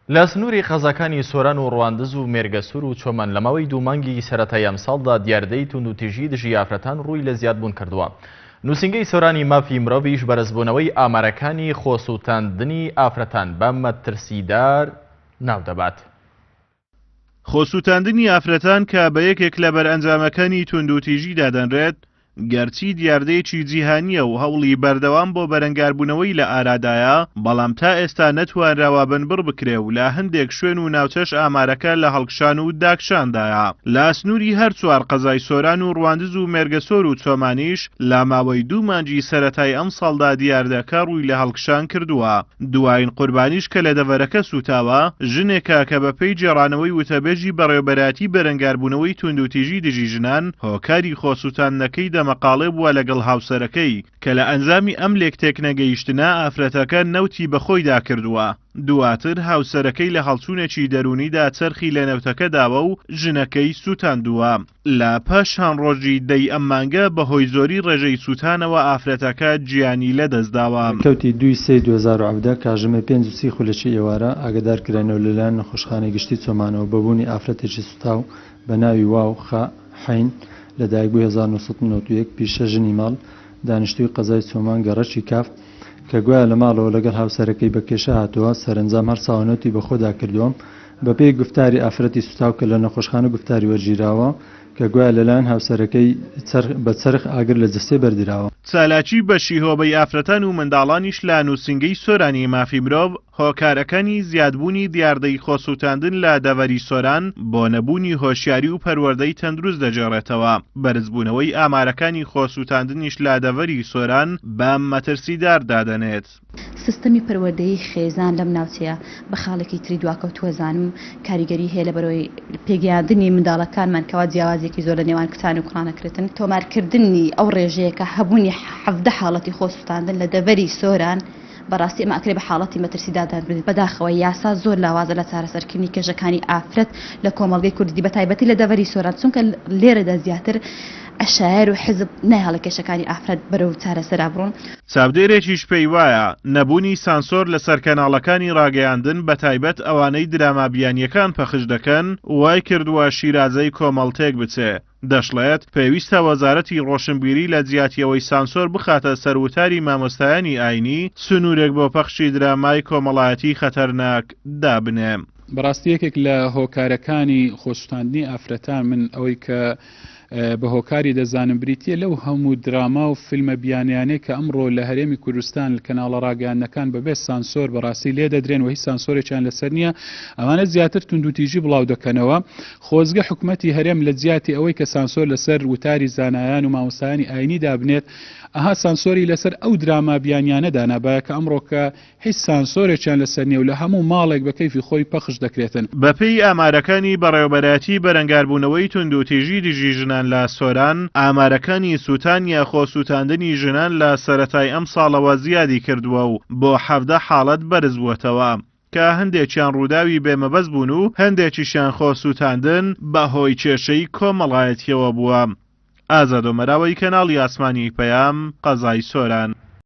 لە سنووری قەزاکانی سۆران و ڕواندز و مێرگەسوور و چۆمەن لە ماوەی دوو مانگی سەرەتای ئەمساڵدا دیاردەی توندوتیژی دژی ئافرەتان ڕووی لە زیادبوون کردووە. نووسینگەی سۆرانی مافی مرۆڤیش بەرزبوونەوەی ئامارەکانی خۆسووتاندنی ئافرەتان بە مەترسیدار ناو دەبات. خۆسووتاندنی ئافرەتان کە بە یەکێک لە بەرئەنجامەکانی توندوتیژی دادەنرێت، گەرچی دیاردەیەکی جیهانیە و هەوڵی بەردەوام بۆ بەرەنگاربوونەوەی لە ئارادایە، بەڵام تا ئێستا نەتوانراوە بنبڕ بکرێ و لە هەندێک شوێن و ناوچەش ئامارەکە لە هەڵکشان و داکشاندایە. لە سنووری هەر چوار قەزای سۆران و ڕواندز و مێرگەسۆر و چۆمانیش لە ماوەی دوو مانگی سەرەتای ئەم ساڵدا دیاردەکە ڕووی لە هەڵکشان کردووە. دوایین قوربانیش کە لە دەڤەرەکە سوتاوە، ژنێکە کە بەپێی جێڕانەوەی وتەبێژی بەڕێوەبەراتی بەرەنگاربوونەوەی توندوتیژی دژی ژنان هۆکاری خۆسووتاندنەکەی دەمەقاڵێ بووە لەگەڵ هاوسەرەکەی کە لە ئەنجامی ئەم لێکتێک نەگەیشتنە ئافرەتەکە نەوتی بەخۆیدا کردووە. دواتر هاوسەرەکەی لە هەڵچوونێکی دەرونیدا چەرخی لە نەوتەکە داوە و ژنەکەی سوتاندووە. لە پاشان ڕۆژی دەی ئەم مانگە بەهۆی زۆری ڕێژەی سوتانەوە ئافرەتەکە گیانی لەدەستداوە. کەوتی 2/2017 کاژمە 5 خولەکی ئێوارە ئاگادارکرانەوە لەلایەن نەخۆشخانەی گشتی چۆمانەوە بەبوونی ئافرەتێکی سوتاو بە ناوی واو حین لەدایکبووی 1991 پیشە ژنی ماڵ دانیشتووی قەزای چۆمان گەڕەکی کاف کە گوایە لە ماڵەوە لەگەڵ هاوسەرەکەی بە کێشە هاتووە، سەرنجام هەر ساوانەتی بەخۆدا کردووە بەپێی گفتاری ئافرەتی سوتاو کە لە نەخۆشخانە گفتاری وەرگیراوە کە گوایە لەلایەن هاوسەرەکەی بە چرخ ئاگر لە جستێ بەردراوە. چالاکی بەشی هۆبەی ئافرەتان و منداڵانیش لە نووسینگەی سۆرانی مافی مرۆڤ هۆکارەکانی زیادبوونی دیاردەی خۆسووتاندن لە دەڤەری سۆران بۆ نەبوونی هۆشیاری و پەروەردەی تەندروست دەجێڕێتەوە. بەرزبوونەوەی ئامارەکانی خۆسووتاندنیش لە دەڤەری سۆران بە مەترسیدار دادەنێت. سیستەمی پەروەردەی خێزان لەم ناوچەیە بە خاڵێکی تری دواکەوتووە زانم کاریگەری هەیە لە بەرەوەی پێگەیاندنی منداڵەکانمان کەوا جیاوازێکی زۆر لە نێوان کچان و کوڕانەکرێتن. تۆمارکردنی ئەو ڕێژەیە کە هەبوونی 17 حاڵەتی خۆسووتاندن لە دەڤەری سۆران بەڕاستی ئەمە ئەکرێ بە حاڵەتی مەترسیدادان بێت. بەداخەوە یاسا زۆر لاوازە لە چارەسەرکردنی کێشەکانی ئافرەت لە کۆمەڵگەی کوردی بەتایبەتی لە دەڤەری سۆران، چونکە لێرەدا زیاتر ئەشاعیر و حزب نایهاڵە کێشەکانی ئافرەت بەرەو چارەسەرا بڕۆن. چاودێرێکیش پێی وایە نەبوونی سانسۆر لەسەر کەناڵەکانی ڕاگەیاندن بەتایبەت ئەوانەی دراما بیانیەکان پەخش دەکەن وای کردووە شیرازەی کۆمەڵتێک بچێ. دەشڵێت پێویستە وەزارەتی ڕۆشنبیری لە جیاتیەوەی سانسۆر بخاتە سەروتاری مامۆستایانی ئاینی سنوورێک بۆ پەخشی درامای کۆمەڵایەتی خەتەرناک دابنێ. بەڕاستی یەکێک لە هۆکارەکانی خۆسووتاندنی ئافرەتان من ئەوەی کە بە هۆکاری دەزانم بریتە لەو هەموو دراما و فیلمە بیانیانەی کە ئەمڕۆ لە هەرێمی کوردستان لە کەناڵە ڕاگەیاندنەکان بەبێ سانسۆر بەڕاستی لێ دەدرێن و هیچ سانسۆرێکیان لەسەر نییە. ئەوانە زیاتر توندوتیژی بڵاو دەکەنەوە. خۆزگە حکوومەتی هەرێم لە جیاتی ئەوەی کە سانسۆر لەسەر وتاری زانایان و مامۆستایانی ئاینی دابنێت، ئەها سانسۆری لەسەر ئەو دراما بیانیانەدا نابایە کە ئەمڕۆ کە هیچ سانسۆرێکیان لەسەر نییە و لە هەموو ماڵێک بە کەیفی خۆی پەخش دەکرێتن. بەپێی ئامارەکانی بەڕێوەبەراتی بەرەنگاربوونەوەی توندوتیژی دژی ژنان لە سۆران، ئامارەکانی سووتان یا خۆسووتاندنی ژنان لە سەرەتای ئەم ساڵەوە زیادی کردووە و بۆ 17 حاڵەت بەرز بووەتەوە کە هەندێکیان ڕووداوی بێمەبەست بوون و هەندێکیشیان خۆسووتاندن بەهۆی کێشەی کۆمەڵایەتیەوە بووە. ئازادۆ مەراوەی کەناڵی ئاسمانی پەیام، قەزای سۆران.